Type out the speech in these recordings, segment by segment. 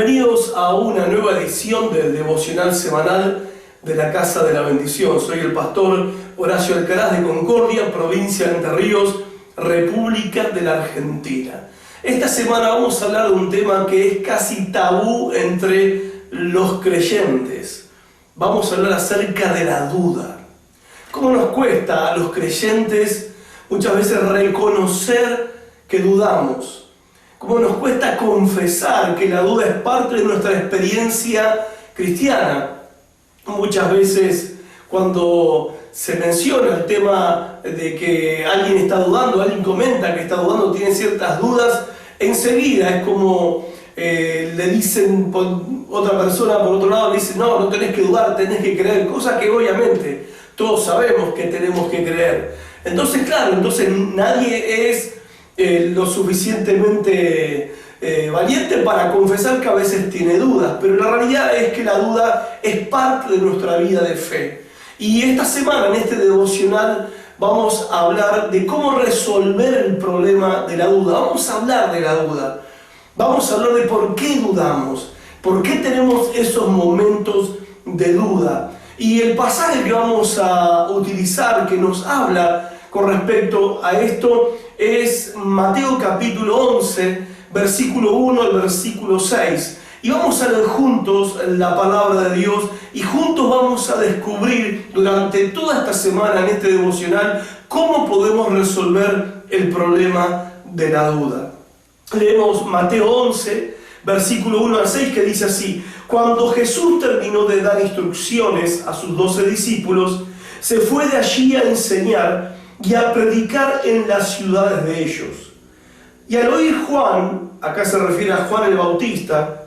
Bienvenidos a una nueva edición del devocional semanal de la Casa de la Bendición. Soy el pastor Horacio Alcaraz de Concordia, provincia de Entre Ríos, República de la Argentina. Esta semana vamos a hablar de un tema que es casi tabú entre los creyentes. Vamos a hablar acerca de la duda. ¿Cómo nos cuesta a los creyentes muchas veces reconocer que dudamos? ¿Cómo nos cuesta confesar que la duda es parte de nuestra experiencia cristiana? Muchas veces cuando se menciona el tema de que alguien está dudando, alguien comenta que está dudando, tiene ciertas dudas, enseguida es como le dicen otra persona por otro lado, le dice no tenés que dudar, tenés que creer, cosa que obviamente todos sabemos que tenemos que creer. Entonces nadie es lo suficientemente valiente para confesar que a veces tiene dudas, pero la realidad es que la duda es parte de nuestra vida de fe. Y esta semana en este devocional vamos a hablar de cómo resolver el problema de la duda. Vamos a hablar de la duda, vamos a hablar de por qué dudamos, por qué tenemos esos momentos de duda. Y el pasaje que vamos a utilizar que nos habla con respecto a esto es Mateo capítulo 11, versículo 1 al versículo 6. Y vamos a leer juntos la palabra de Dios y juntos vamos a descubrir durante toda esta semana en este devocional cómo podemos resolver el problema de la duda. Leemos Mateo 11, versículo 1 al 6, que dice así: Cuando Jesús terminó de dar instrucciones a sus 12 discípulos, se fue de allí a enseñar y a predicar en las ciudades de ellos. Y al oír Juan, acá se refiere a Juan el Bautista,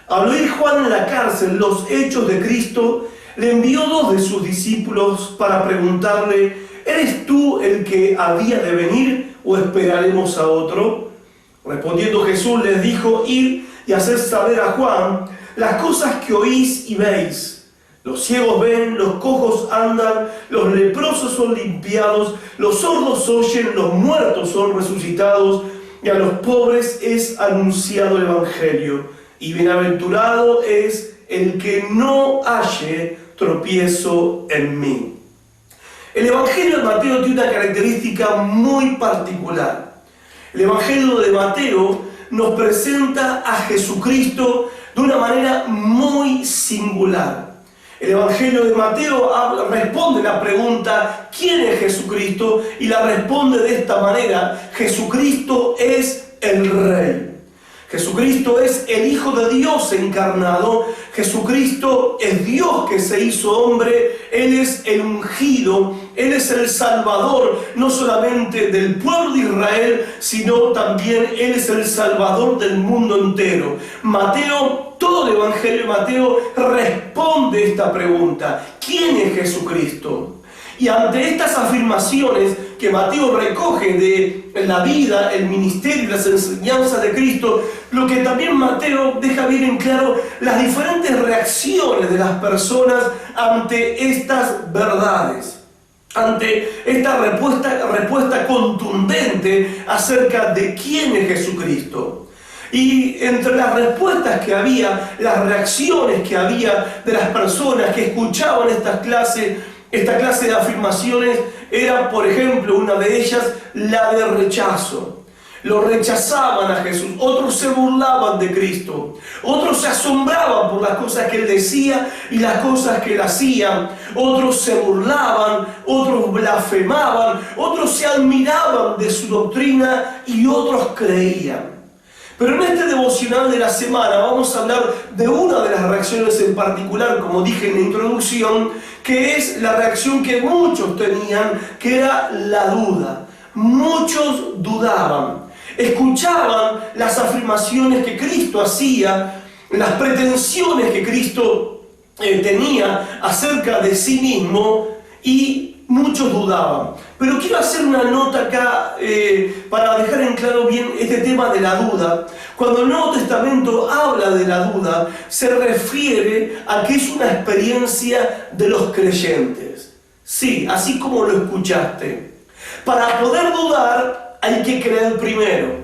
al oír Juan en la cárcel los hechos de Cristo, le envió 2 de sus discípulos para preguntarle: ¿eres tú el que había de venir o esperaremos a otro? Respondiendo Jesús les dijo: id y haced saber a Juan las cosas que oís y veis. Los ciegos ven, los cojos andan, los leprosos son limpiados, los sordos oyen, los muertos son resucitados, y a los pobres es anunciado el Evangelio. Y bienaventurado es el que no halle tropiezo en mí. El Evangelio de Mateo tiene una característica muy particular. El Evangelio de Mateo nos presenta a Jesucristo de una manera muy singular. El Evangelio de Mateo responde la pregunta ¿quién es Jesucristo? Y la responde de esta manera: Jesucristo es el Rey. Jesucristo es el Hijo de Dios encarnado. Jesucristo es Dios que se hizo hombre. Él es el ungido. Él es el Salvador, no solamente del pueblo de Israel, sino también Él es el Salvador del mundo entero. Todo el Evangelio de Mateo responde esta pregunta: ¿quién es Jesucristo? Y ante estas afirmaciones que Mateo recoge de la vida, el ministerio y las enseñanzas de Cristo, lo que también Mateo deja bien en claro las diferentes reacciones de las personas ante estas verdades, ante esta respuesta contundente acerca de quién es Jesucristo. Y entre las respuestas que había, las reacciones que había de las personas que escuchaban esta clase de afirmaciones, era, por ejemplo, una de ellas, la de rechazo. Lo rechazaban a Jesús, otros se burlaban de Cristo, otros se asombraban por las cosas que Él decía y las cosas que Él hacía, otros se burlaban, otros blasfemaban, otros se admiraban de su doctrina y otros creían. Pero en este devocional de la semana vamos a hablar de una de las reacciones en particular, como dije en la introducción, que es la reacción que muchos tenían, que era la duda. Muchos dudaban, escuchaban las afirmaciones que Cristo hacía, las pretensiones que Cristo tenía acerca de sí mismo, y muchos dudaban. Pero quiero hacer una nota acá para dejar en claro bien este tema de la duda. Cuando el Nuevo Testamento habla de la duda, se refiere a que es una experiencia de los creyentes. Sí, así como lo escuchaste. Para poder dudar hay que creer primero.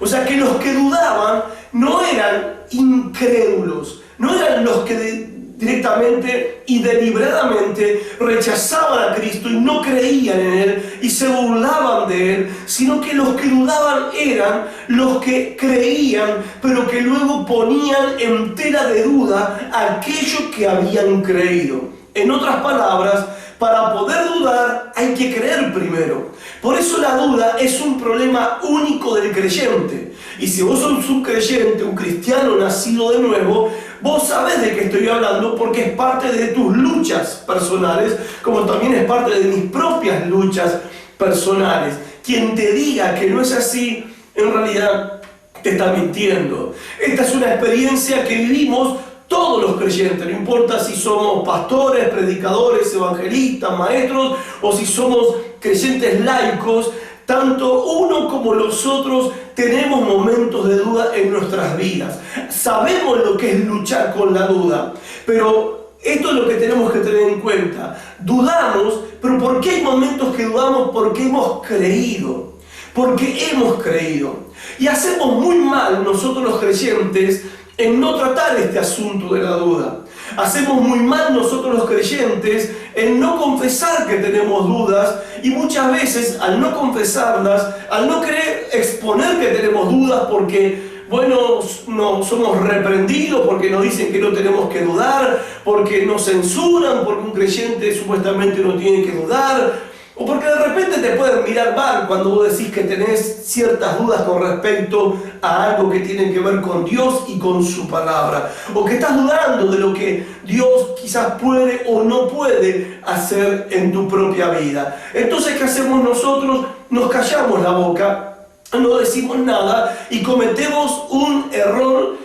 O sea que los que dudaban no eran incrédulos, no eran los que directamente y deliberadamente rechazaban a Cristo y no creían en Él y se burlaban de Él, sino que los que dudaban eran los que creían, pero que luego ponían en tela de duda aquello que habían creído. En otras palabras, para poder dudar hay que creer primero. Por eso la duda es un problema único del creyente. Y si vos sos un creyente, un cristiano nacido de nuevo, vos sabés de qué estoy hablando porque es parte de tus luchas personales, como también es parte de mis propias luchas personales. Quien te diga que no es así, en realidad te está mintiendo. Esta es una experiencia que vivimos todos los creyentes, no importa si somos pastores, predicadores, evangelistas, maestros, o si somos creyentes laicos, tanto uno como los otros tenemos momentos de duda en nuestras vidas. Sabemos lo que es luchar con la duda, pero esto es lo que tenemos que tener en cuenta. Dudamos, pero ¿por qué hay momentos que dudamos? Porque hemos creído. Porque hemos creído. Y hacemos muy mal nosotros los creyentes en no tratar este asunto de la duda. Hacemos muy mal nosotros los creyentes en no confesar que tenemos dudas y muchas veces al no confesarlas, al no querer exponer que tenemos dudas porque, bueno, no somos reprendidos, porque nos dicen que no tenemos que dudar, porque nos censuran, porque un creyente supuestamente no tiene que dudar, o porque de repente te pueden mirar mal cuando vos decís que tenés ciertas dudas con respecto a algo que tiene que ver con Dios y con su palabra. O que estás dudando de lo que Dios quizás puede o no puede hacer en tu propia vida. Entonces, ¿qué hacemos nosotros? Nos callamos la boca, no decimos nada y cometemos un error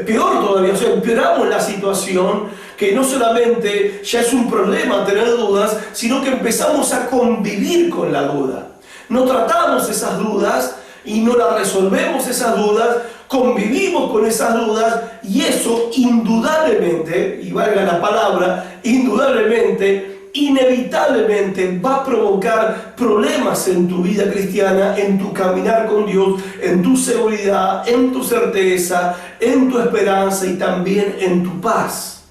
peor todavía, o sea, empeoramos la situación, que no solamente ya es un problema tener dudas, sino que empezamos a convivir con la duda. No tratamos esas dudas y no las resolvemos esas dudas, convivimos con esas dudas y eso indudablemente, y valga la palabra, indudablemente, inevitablemente va a provocar problemas en tu vida cristiana, en tu caminar con Dios, en tu seguridad, en tu certeza, en tu esperanza y también en tu paz.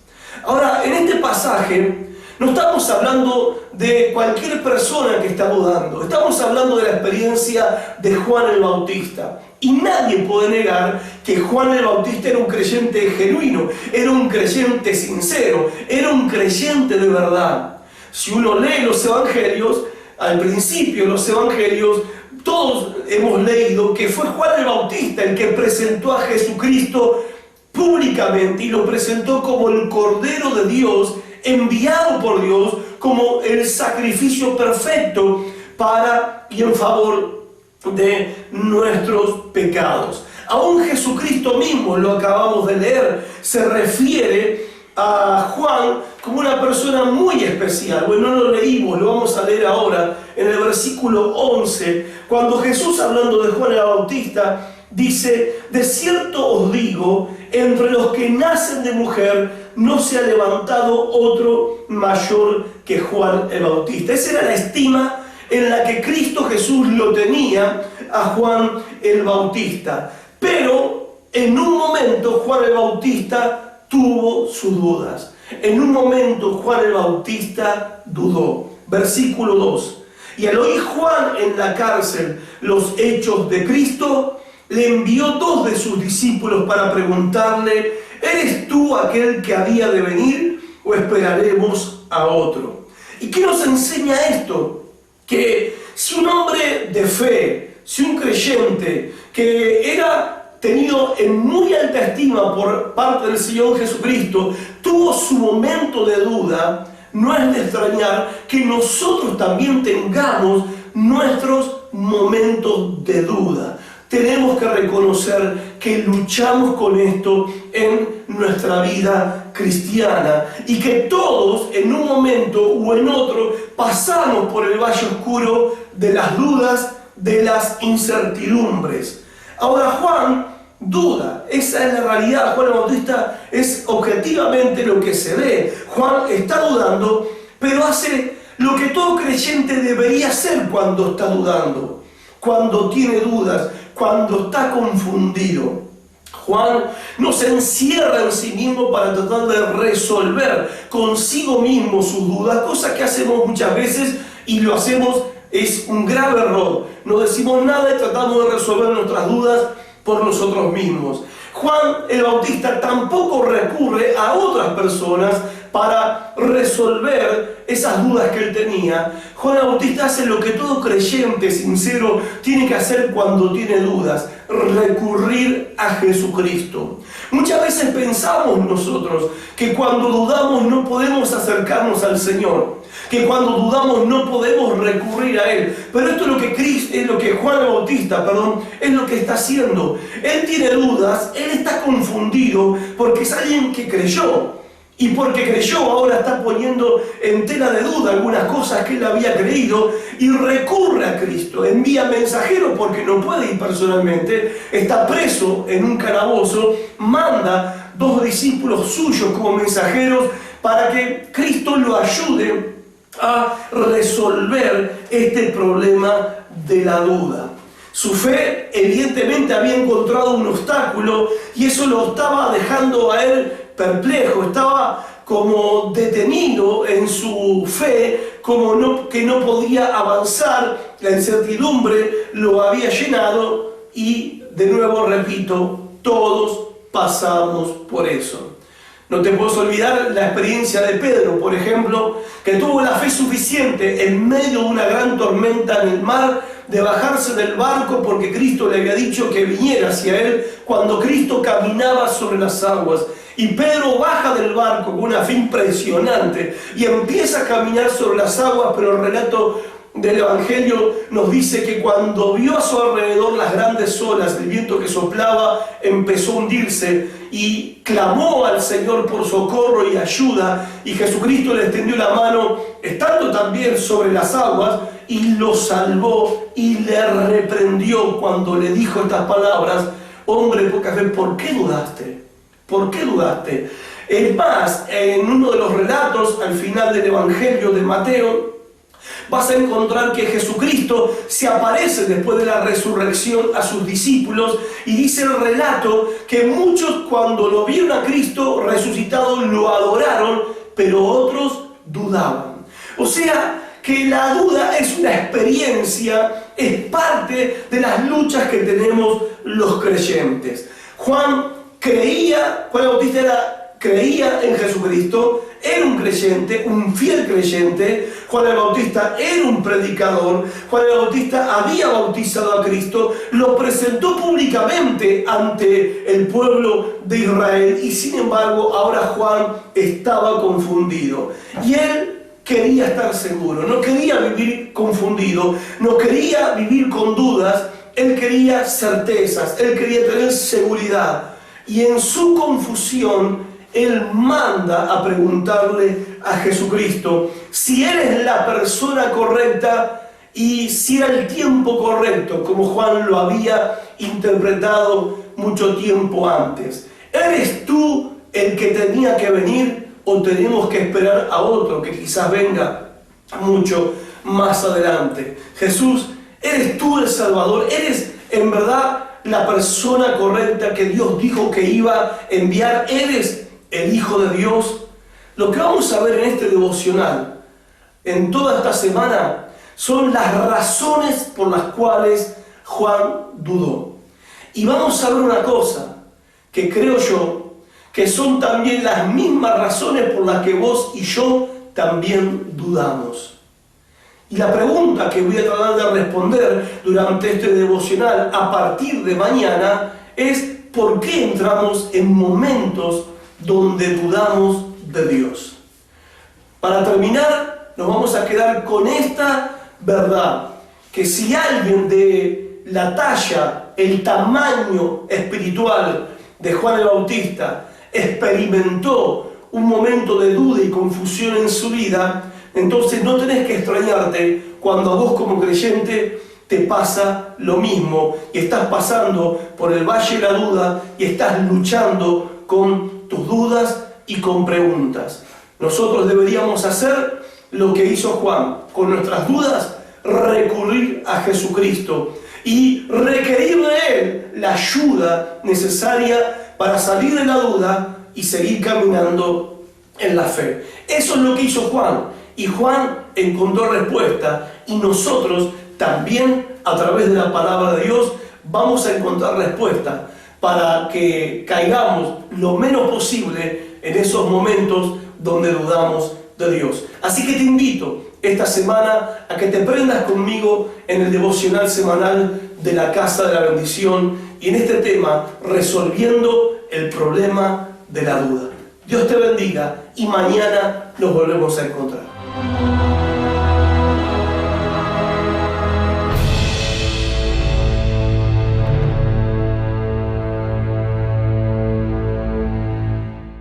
Ahora, en este pasaje no estamos hablando de cualquier persona que está dudando, estamos hablando de la experiencia de Juan el Bautista. Y nadie puede negar que Juan el Bautista era un creyente genuino, era un creyente sincero, era un creyente de verdad. Si uno lee los evangelios, al principio de los evangelios, todos hemos leído que fue Juan el Bautista el que presentó a Jesucristo públicamente y lo presentó como el Cordero de Dios, enviado por Dios, como el sacrificio perfecto para y en favor de nuestros pecados. Aún Jesucristo mismo, lo acabamos de leer, se refiere a Juan como una persona muy especial. Bueno, no lo leímos, lo vamos a leer ahora en el versículo 11, cuando Jesús, hablando de Juan el Bautista, dice: de cierto os digo, entre los que nacen de mujer no se ha levantado otro mayor que Juan el Bautista. Esa era la estima en la que Cristo Jesús lo tenía a Juan el Bautista. Pero en un momento Juan el Bautista tuvo sus dudas. En un momento Juan el Bautista dudó. Versículo 2. Y al oír Juan en la cárcel los hechos de Cristo, le envió 2 de sus discípulos para preguntarle: ¿eres tú aquel que había de venir o esperaremos a otro? ¿Y qué nos enseña esto? Que si un hombre de fe, si un creyente que era tenido en muy alta estima por parte del Señor Jesucristo, tuvo su momento de duda, no es de extrañar que nosotros también tengamos nuestros momentos de duda. Tenemos que reconocer que luchamos con esto en nuestra vida cristiana y que todos en un momento o en otro pasamos por el valle oscuro de las dudas, de las incertidumbres. Ahora Juan duda, esa es la realidad. Juan el Bautista es objetivamente lo que se ve. Juan está dudando, pero hace lo que todo creyente debería hacer cuando está dudando, cuando tiene dudas, cuando está confundido. Juan no se encierra en sí mismo para tratar de resolver consigo mismo sus dudas, cosa que hacemos muchas veces y lo hacemos, es un grave error. No decimos nada y tratamos de resolver nuestras dudas por nosotros mismos. Juan el Bautista tampoco recurre a otras personas para resolver esas dudas que él tenía. Juan el Bautista hace lo que todo creyente sincero tiene que hacer cuando tiene dudas: recurrir a Jesucristo. Muchas veces pensamos nosotros que cuando dudamos no podemos acercarnos al Señor, que cuando dudamos no podemos recurrir a Él. Pero esto es lo que Juan el Bautista, es lo que está haciendo. Él tiene dudas, él está confundido porque es alguien que creyó. Y porque creyó, ahora está poniendo en tela de duda algunas cosas que él había creído y recurre a Cristo. Envía mensajeros porque no puede ir personalmente, está preso en un calabozo, manda 2 discípulos suyos como mensajeros para que Cristo lo ayude a resolver este problema de la duda. Su fe evidentemente había encontrado un obstáculo y eso lo estaba dejando a él perplejo, estaba como detenido en su fe, que no podía avanzar. La incertidumbre lo había llenado y, de nuevo repito, todos pasamos por eso. No te puedes olvidar la experiencia de Pedro, por ejemplo, que tuvo la fe suficiente en medio de una gran tormenta en el mar de bajarse del barco porque Cristo le había dicho que viniera hacia él cuando Cristo caminaba sobre las aguas. Y Pedro baja del barco con una fe impresionante y empieza a caminar sobre las aguas, pero el relato del Evangelio nos dice que cuando vio a su alrededor las grandes olas, el viento que soplaba, empezó a hundirse y clamó al Señor por socorro y ayuda, y Jesucristo le extendió la mano estando también sobre las aguas y lo salvó y le reprendió cuando le dijo estas palabras: hombre de poca fe, ¿por qué dudaste? ¿Por qué dudaste? Es más, en uno de los relatos al final del Evangelio de Mateo, vas a encontrar que Jesucristo se aparece después de la resurrección a sus discípulos y dice el relato que muchos cuando lo vieron a Cristo resucitado lo adoraron, pero otros dudaban. O sea, que la duda es una experiencia, es parte de las luchas que tenemos los creyentes. Juan el Bautista creía en Jesucristo, era un creyente, un fiel creyente. Juan el Bautista era un predicador. Juan el Bautista había bautizado a Cristo, lo presentó públicamente ante el pueblo de Israel y sin embargo ahora Juan estaba confundido y él quería estar seguro, no quería vivir confundido, no quería vivir con dudas, él quería certezas, él quería tener seguridad. Y en su confusión, él manda a preguntarle a Jesucristo si él es la persona correcta y si era el tiempo correcto, como Juan lo había interpretado mucho tiempo antes. ¿Eres tú el que tenía que venir o tenemos que esperar a otro que quizás venga mucho más adelante? Jesús, ¿eres tú el Salvador? ¿Eres en verdad la persona correcta que Dios dijo que iba a enviar? ¿Eres el Hijo de Dios? Lo que vamos a ver en este devocional, en toda esta semana, son las razones por las cuales Juan dudó. Y vamos a ver una cosa, que creo yo, que son también las mismas razones por las que vos y yo también dudamos. Y la pregunta que voy a tratar de responder durante este devocional a partir de mañana es: ¿por qué entramos en momentos donde dudamos de Dios? Para terminar, nos vamos a quedar con esta verdad, que si alguien de la talla, el tamaño espiritual de Juan el Bautista experimentó un momento de duda y confusión en su vida, entonces no tenés que extrañarte cuando a vos como creyente te pasa lo mismo y estás pasando por el valle de la duda y estás luchando con tus dudas y con preguntas. Nosotros deberíamos hacer lo que hizo Juan, con nuestras dudas recurrir a Jesucristo y requerir de Él la ayuda necesaria para salir de la duda y seguir caminando en la fe. Eso es lo que hizo Juan, y Juan encontró respuesta, y nosotros también a través de la palabra de Dios vamos a encontrar respuesta para que caigamos lo menos posible en esos momentos donde dudamos de Dios. Así que te invito esta semana a que te prendas conmigo en el devocional semanal de la Casa de la Bendición y en este tema, resolviendo el problema de la duda. Dios te bendiga y mañana nos volvemos a encontrar.